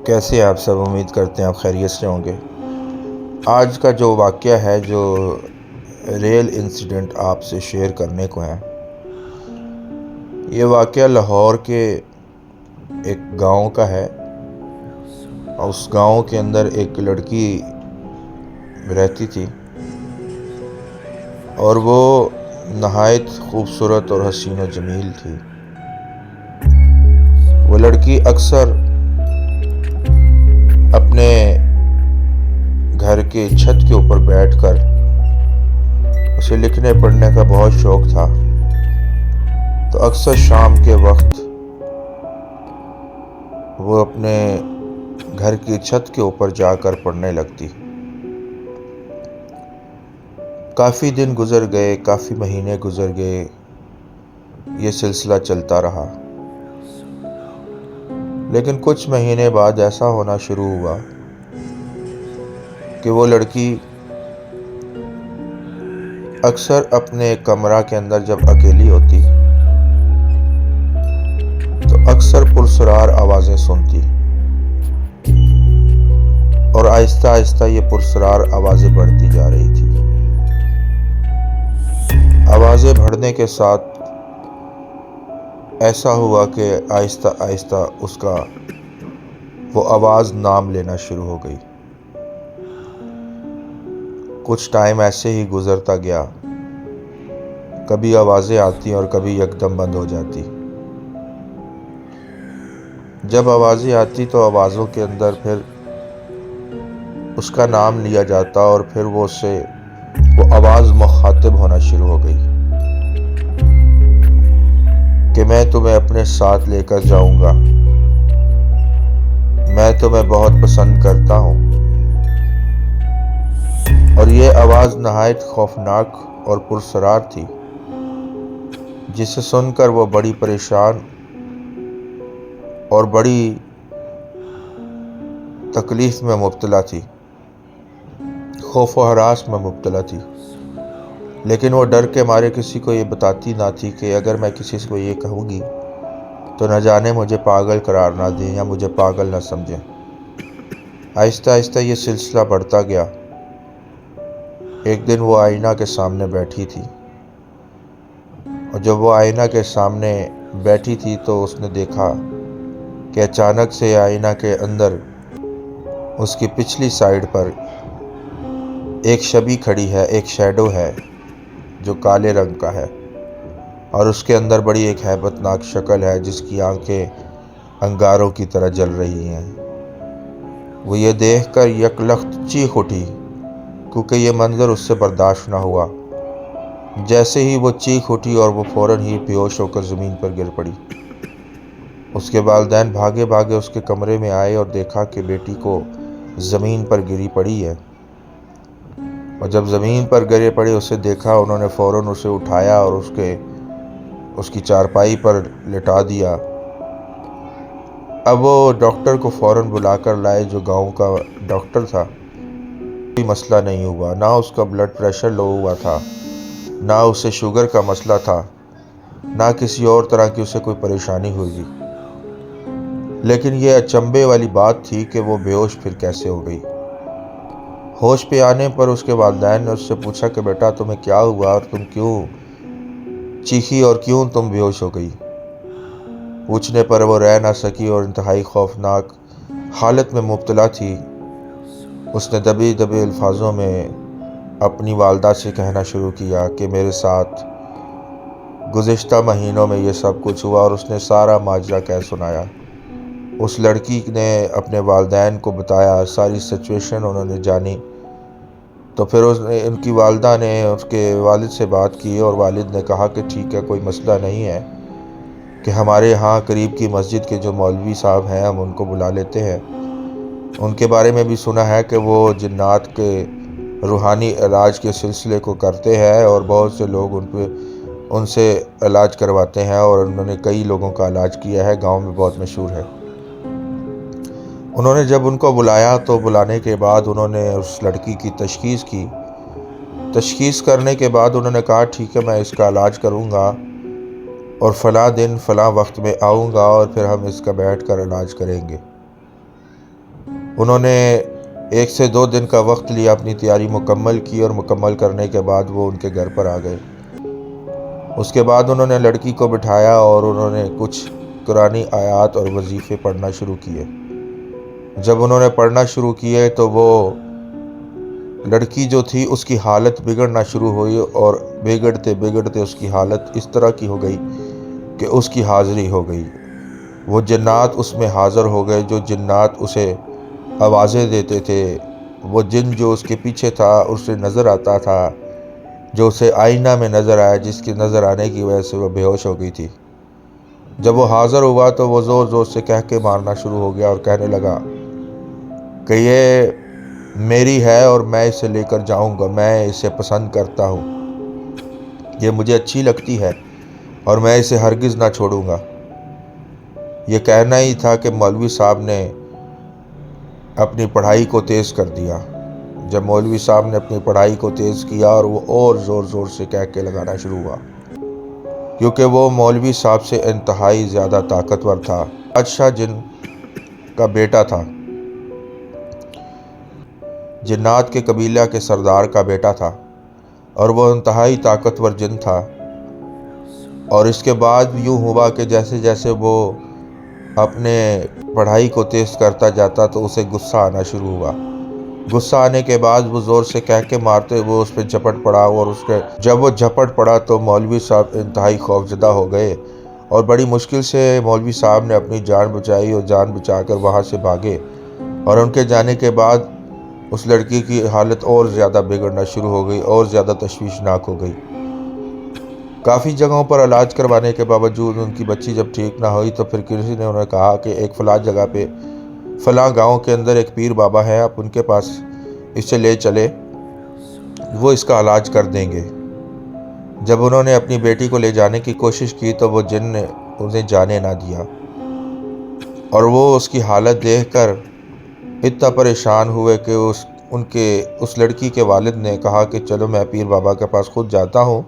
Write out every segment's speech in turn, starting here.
کیسے آپ سب؟ امید کرتے ہیں آپ خیریت سے ہوں گے۔ آج کا جو واقعہ ہے، جو ریئل انسیڈنٹ آپ سے شیئر کرنے کو ہے، یہ واقعہ لاہور کے ایک گاؤں کا ہے۔ اور اس گاؤں کے اندر ایک لڑکی رہتی تھی، اور وہ نہایت خوبصورت اور حسین و جمیل تھی۔ وہ لڑکی اکثر اپنے گھر کے چھت کے اوپر بیٹھ کر، اسے لکھنے پڑھنے کا بہت شوق تھا، تو اکثر شام کے وقت وہ اپنے گھر کی چھت کے اوپر جا کر پڑھنے لگتی۔ کافی دن گزر گئے، کافی مہینے گزر گئے، یہ سلسلہ چلتا رہا۔ لیکن کچھ مہینے بعد ایسا ہونا شروع ہوا کہ وہ لڑکی اکثر اپنے کمرہ کے اندر جب اکیلی ہوتی تو اکثر پرسرار آوازیں سنتی، اور آہستہ آہستہ یہ پرسرار آوازیں بڑھتی جا رہی تھی۔ آوازیں بڑھنے کے ساتھ ایسا ہوا کہ آہستہ آہستہ اس کا وہ آواز نام لینا شروع ہو گئی۔ کچھ ٹائم ایسے ہی گزرتا گیا، کبھی آوازیں آتی اور کبھی یکدم بند ہو جاتی۔ جب آوازیں آتی تو آوازوں کے اندر پھر اس کا نام لیا جاتا، اور پھر وہ اس سے وہ آواز مخاطب ہونا شروع ہو گئی کہ میں تمہیں اپنے ساتھ لے کر جاؤں گا، میں تمہیں بہت پسند کرتا ہوں۔ اور یہ آواز نہایت خوفناک اور پرسرار تھی، جسے سن کر وہ بڑی پریشان اور بڑی تکلیف میں مبتلا تھی، خوف و ہراس میں مبتلا تھی۔ لیکن وہ ڈر کے مارے کسی کو یہ بتاتی نہ تھی کہ اگر میں کسی کو یہ کہوں گی تو نہ جانے مجھے پاگل قرار نہ دیں یا مجھے پاگل نہ سمجھیں۔ آہستہ آہستہ یہ سلسلہ بڑھتا گیا۔ ایک دن وہ آئینہ کے سامنے بیٹھی تھی، اور جب وہ آئینہ کے سامنے بیٹھی تھی تو اس نے دیکھا کہ اچانک سے آئینہ کے اندر اس کی پچھلی سائیڈ پر ایک شبیہ کھڑی ہے، ایک شیڈو ہے جو کالے رنگ کا ہے، اور اس کے اندر بڑی ایک ہیبت ناک شکل ہے جس کی آنکھیں انگاروں کی طرح جل رہی ہیں۔ وہ یہ دیکھ کر یک لخت چیخ اٹھی، کیونکہ یہ منظر اس سے برداشت نہ ہوا۔ جیسے ہی وہ چیخ اٹھی اور وہ فوراً ہی بے ہوش ہو کر زمین پر گر پڑی۔ اس کے والدین بھاگے بھاگے اس کے کمرے میں آئے اور دیکھا کہ بیٹی کو زمین پر گری پڑی ہے، اور جب زمین پر گرے پڑی اسے دیکھا، انہوں نے فوراً اسے اٹھایا اور اس کی چارپائی پر لٹا دیا۔ اب وہ ڈاکٹر کو فوراً بلا کر لائے، جو گاؤں کا ڈاکٹر تھا۔ کوئی مسئلہ نہیں ہوا، نہ اس کا بلڈ پریشر لو ہوا تھا، نہ اسے شوگر کا مسئلہ تھا، نہ کسی اور طرح کی اسے کوئی پریشانی ہوئی۔ لیکن یہ اچنبھے والی بات تھی کہ وہ بے ہوش پھر کیسے ہو گئی۔ ہوش پہ آنے پر اس کے والدین نے اس سے پوچھا کہ بیٹا تمہیں کیا ہوا اور تم کیوں چیخی اور کیوں تم بے ہوش ہو گئی؟ پوچھنے پر وہ رہ نہ سکی اور انتہائی خوفناک حالت میں مبتلا تھی۔ اس نے دبے دبے الفاظوں میں اپنی والدہ سے کہنا شروع کیا کہ میرے ساتھ گزشتہ مہینوں میں یہ سب کچھ ہوا، اور اس نے سارا ماجرا کہہ سنایا۔ اس لڑکی نے اپنے والدین کو بتایا، ساری سچویشن انہوں نے جانی۔ تو پھر ان کی والدہ نے اس کے والد سے بات کی، اور والد نے کہا کہ ٹھیک ہے، کوئی مسئلہ نہیں ہے، کہ ہمارے ہاں قریب کی مسجد کے جو مولوی صاحب ہیں ہم ان کو بلا لیتے ہیں، ان کے بارے میں بھی سنا ہے کہ وہ جنات کے روحانی علاج کے سلسلے کو کرتے ہیں، اور بہت سے لوگ ان سے علاج کرواتے ہیں، اور انہوں نے کئی لوگوں کا علاج کیا ہے، گاؤں میں بہت مشہور ہے۔ انہوں نے جب ان کو بلایا تو بلانے کے بعد انہوں نے اس لڑکی کی تشخیص کی۔ تشخیص کرنے کے بعد انہوں نے کہا ٹھیک ہے، میں اس کا علاج کروں گا، اور فلاں دن فلاں وقت میں آؤں گا، اور پھر ہم اس کا بیٹھ کر علاج کریں گے۔ انہوں نے 1 سے 2 دن کا وقت لیا، اپنی تیاری مکمل کی اور مکمل کرنے کے بعد وہ ان کے گھر پر آ گئے۔ اس کے بعد انہوں نے لڑکی کو بٹھایا اور انہوں نے کچھ قرآنی آیات اور وظیفے پڑھنا شروع کیے۔ جب انہوں نے پڑھنا شروع کیے تو وہ لڑکی جو تھی اس کی حالت بگڑنا شروع ہوئی، اور بگڑتے بگڑتے اس کی حالت اس طرح کی ہو گئی کہ اس کی حاضری ہو گئی۔ وہ جنات اس میں حاضر ہو گئے، جو جنات اسے آوازیں دیتے تھے، وہ جن جو اس کے پیچھے تھا اسے نظر آتا تھا، جو اسے آئینہ میں نظر آیا، جس کے نظر آنے کی وجہ سے وہ بے ہوش ہو گئی تھی۔ جب وہ حاضر ہوا تو وہ زور زور سے کہہ کے مارنا شروع ہو گیا اور کہنے لگا کہ یہ میری ہے اور میں اسے لے کر جاؤں گا، میں اسے پسند کرتا ہوں، یہ مجھے اچھی لگتی ہے اور میں اسے ہرگز نہ چھوڑوں گا۔ یہ کہنا ہی تھا کہ مولوی صاحب نے اپنی پڑھائی کو تیز کر دیا۔ جب مولوی صاحب نے اپنی پڑھائی کو تیز کیا اور وہ اور زور زور سے کہہ کے لگانا شروع ہوا، کیونکہ وہ مولوی صاحب سے انتہائی زیادہ طاقتور تھا۔ بادشاہ جن کا بیٹا تھا، جنات کے قبیلہ کے سردار کا بیٹا تھا، اور وہ انتہائی طاقتور جن تھا۔ اور اس کے بعد یوں ہوا کہ جیسے جیسے وہ اپنے پڑھائی کو تیز کرتا جاتا تو اسے غصہ آنا شروع ہوا۔ غصہ آنے کے بعد وہ زور سے کہہ کے مارتے وہ اس پہ جھپٹ پڑا، اور جب وہ جھپٹ پڑا تو مولوی صاحب انتہائی خوفزدہ ہو گئے، اور بڑی مشکل سے مولوی صاحب نے اپنی جان بچائی اور جان بچا کر وہاں سے بھاگے۔ اور ان کے جانے کے بعد اس لڑکی کی حالت اور زیادہ بگڑنا شروع ہو گئی، اور زیادہ تشویشناک ہو گئی۔ کافی جگہوں پر علاج کروانے کے باوجود ان کی بچی جب ٹھیک نہ ہوئی تو پھر کسی نے انہیں کہا کہ ایک فلاں جگہ پہ فلاں گاؤں کے اندر ایک پیر بابا ہے، آپ ان کے پاس اسے لے چلے، وہ اس کا علاج کر دیں گے۔ جب انہوں نے اپنی بیٹی کو لے جانے کی کوشش کی تو وہ جن نے انہیں جانے نہ دیا، اور وہ اس کی حالت دیکھ کر اتنا پریشان ہوئے کہ اس لڑکی کے والد نے کہا کہ چلو میں پیر بابا کے پاس خود جاتا ہوں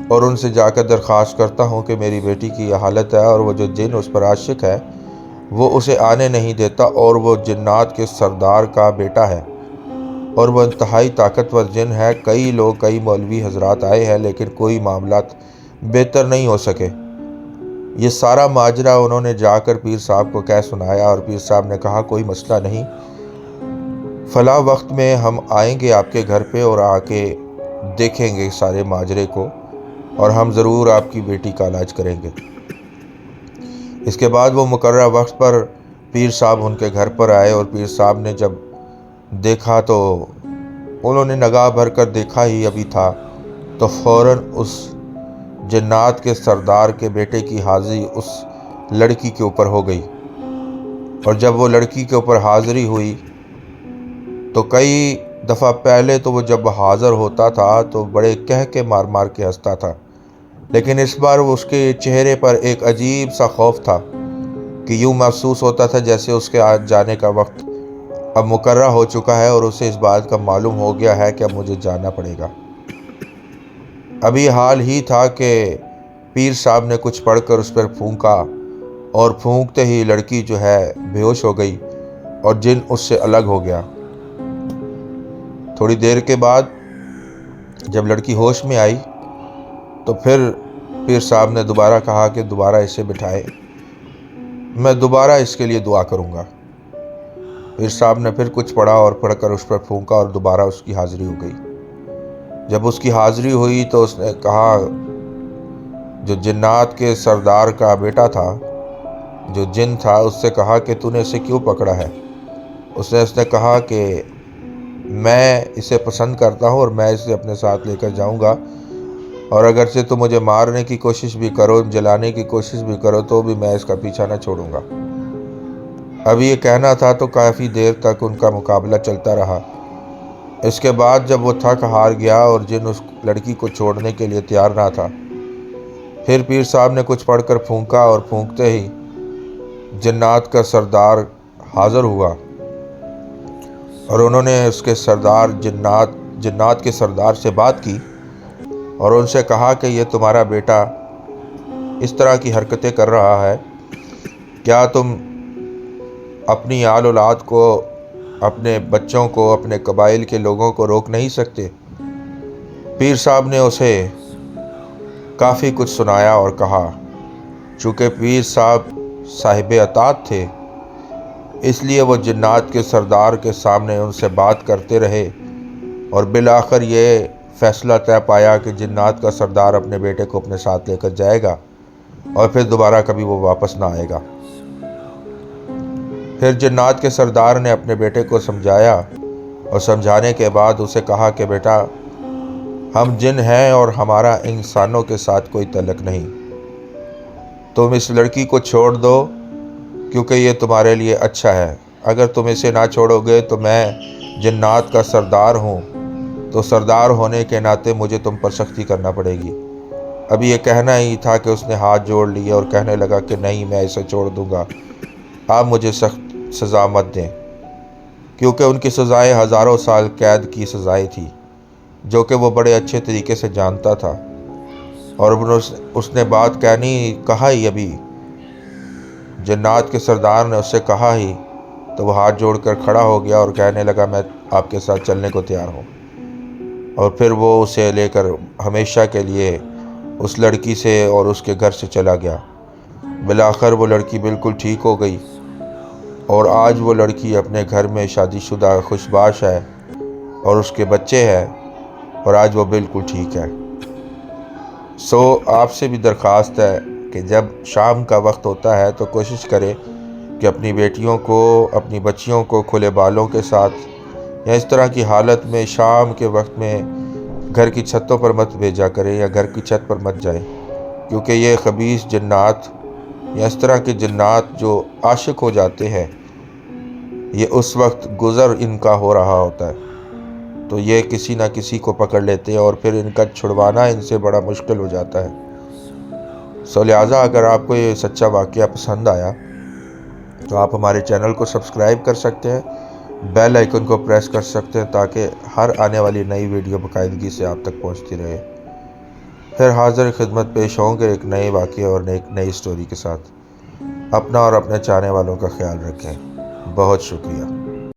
اور ان سے جا کر درخواست کرتا ہوں کہ میری بیٹی کی یہ حالت ہے، اور وہ جو جن اس پر عاشق ہے وہ اسے آنے نہیں دیتا، اور وہ جنات کے سردار کا بیٹا ہے، اور وہ انتہائی طاقتور جن ہے۔ کئی مولوی حضرات آئے ہیں لیکن کوئی معاملات بہتر نہیں ہو سکے۔ یہ سارا ماجرا انہوں نے جا کر پیر صاحب کو کہہ سنایا، اور پیر صاحب نے کہا کوئی مسئلہ نہیں، فلاں وقت میں ہم آئیں گے آپ کے گھر پہ اور آ کے دیکھیں گے سارے ماجرے کو، اور ہم ضرور آپ کی بیٹی کا علاج کریں گے۔ اس کے بعد وہ مقررہ وقت پر پیر صاحب ان کے گھر پر آئے، اور پیر صاحب نے جب دیکھا تو انہوں نے نگاہ بھر کر دیکھا ہی ابھی تھا تو فوراً اس جنات کے سردار کے بیٹے کی حاضری اس لڑکی کے اوپر ہو گئی۔ اور جب وہ لڑکی کے اوپر حاضری ہوئی تو کئی دفعہ پہلے تو وہ جب حاضر ہوتا تھا تو بڑے کہہ کے مار مار کے ہنستا تھا، لیکن اس بار اس کے چہرے پر ایک عجیب سا خوف تھا کہ یوں محسوس ہوتا تھا جیسے اس کے آج جانے کا وقت اب مقررہ ہو چکا ہے، اور اسے اس بات کا معلوم ہو گیا ہے کہ اب مجھے جانا پڑے گا۔ ابھی حال ہی تھا کہ پیر صاحب نے کچھ پڑھ کر اس پر پھونکا، اور پھونکتے ہی لڑکی جو ہے بے ہوش ہو گئی اور جن اس سے الگ ہو گیا۔ تھوڑی دیر کے بعد جب لڑکی ہوش میں آئی تو پھر پیر صاحب نے دوبارہ کہا کہ دوبارہ اسے بٹھائے، میں دوبارہ اس کے لیے دعا کروں گا۔ پیر صاحب نے پھر کچھ پڑھا اور پڑھ کر اس پر پھونکا، اور دوبارہ اس کی حاضری ہو گئی۔ جب اس کی حاضری ہوئی تو اس نے کہا، جو جنات کے سردار کا بیٹا تھا، جو جن تھا، اس سے کہا کہ تو نے اسے کیوں پکڑا ہے؟ اس نے کہا کہ میں اسے پسند کرتا ہوں اور میں اسے اپنے ساتھ لے کر جاؤں گا، اور اگرچہ تو مجھے مارنے کی کوشش بھی کرو، جلانے کی کوشش بھی کرو، تو بھی میں اس کا پیچھا نہ چھوڑوں گا۔ اب یہ کہنا تھا تو کافی دیر تک ان کا مقابلہ چلتا رہا۔ اس کے بعد جب وہ تھک ہار گیا اور جن اس لڑکی کو چھوڑنے کے لیے تیار نہ تھا، پھر پیر صاحب نے کچھ پڑھ کر پھونکا، اور پھونکتے ہی جنات کا سردار حاضر ہوا، اور انہوں نے اس کے سردار جنات کے سردار سے بات کی اور ان سے کہا کہ یہ تمہارا بیٹا اس طرح کی حرکتیں کر رہا ہے، کیا تم اپنی آل اولاد کو اپنے بچوں کو، اپنے قبائل کے لوگوں کو روک نہیں سکتے؟ پیر صاحب نے اسے کافی کچھ سنایا اور کہا، چونکہ پیر صاحب صاحب اطاعت تھے اس لیے وہ جنات کے سردار کے سامنے ان سے بات کرتے رہے اور بالآخر یہ فیصلہ طے پایا کہ جنات کا سردار اپنے بیٹے کو اپنے ساتھ لے کر جائے گا اور پھر دوبارہ کبھی وہ واپس نہ آئے گا۔ پھر جنات کے سردار نے اپنے بیٹے کو سمجھایا اور سمجھانے کے بعد اسے کہا کہ بیٹا، ہم جن ہیں اور ہمارا انسانوں کے ساتھ کوئی تعلق نہیں، تم اس لڑکی کو چھوڑ دو کیونکہ یہ تمہارے لیے اچھا ہے۔ اگر تم اسے نہ چھوڑو گے تو میں جنات کا سردار ہوں، تو سردار ہونے کے ناطے مجھے تم پر سختی کرنا پڑے گی۔ ابھی یہ کہنا ہی تھا کہ اس نے ہاتھ جوڑ لیے اور کہنے لگا کہ نہیں، میں اسے چھوڑ دوں گا، آپ مجھے سخت سزا مت دیں، کیونکہ ان کی سزائیں ہزاروں سال قید کی سزائیں تھی، جو کہ وہ بڑے اچھے طریقے سے جانتا تھا۔ اور اس نے بات کہا ہی ابھی جنات کے سردار نے اس سے کہا ہی تو وہ ہاتھ جوڑ کر کھڑا ہو گیا اور کہنے لگا، میں آپ کے ساتھ چلنے کو تیار ہوں۔ اور پھر وہ اسے لے کر ہمیشہ کے لیے اس لڑکی سے اور اس کے گھر سے چلا گیا۔ بالآخر وہ لڑکی بالکل ٹھیک ہو گئی اور آج وہ لڑکی اپنے گھر میں شادی شدہ خوش باش ہے اور اس کے بچے ہیں اور آج وہ بالکل ٹھیک ہے۔ آپ سے بھی درخواست ہے کہ جب شام کا وقت ہوتا ہے تو کوشش کرے کہ اپنی بیٹیوں کو، اپنی بچیوں کو کھلے بالوں کے ساتھ یا اس طرح کی حالت میں شام کے وقت میں گھر کی چھتوں پر مت بھیجا کرے یا گھر کی چھت پر مت جائے، کیونکہ یہ خبیث جنات یا اس طرح کے جنات جو عاشق ہو جاتے ہیں، یہ اس وقت گزر ان کا ہو رہا ہوتا ہے تو یہ کسی نہ کسی کو پکڑ لیتے ہیں اور پھر ان کا چھڑوانا ان سے بڑا مشکل ہو جاتا ہے۔ لہٰذا اگر آپ کو یہ سچا واقعہ پسند آیا تو آپ ہمارے چینل کو سبسکرائب کر سکتے ہیں، بیل آئیکن کو پریس کر سکتے ہیں تاکہ ہر آنے والی نئی ویڈیو باقاعدگی سے آپ تک پہنچتی رہے۔ پھر حاضر خدمت پیش ہوں گے ایک نئے واقعے اور ایک نئی سٹوری کے ساتھ۔ اپنا اور اپنے چاہنے والوں کا خیال رکھیں۔ بہت شکریہ۔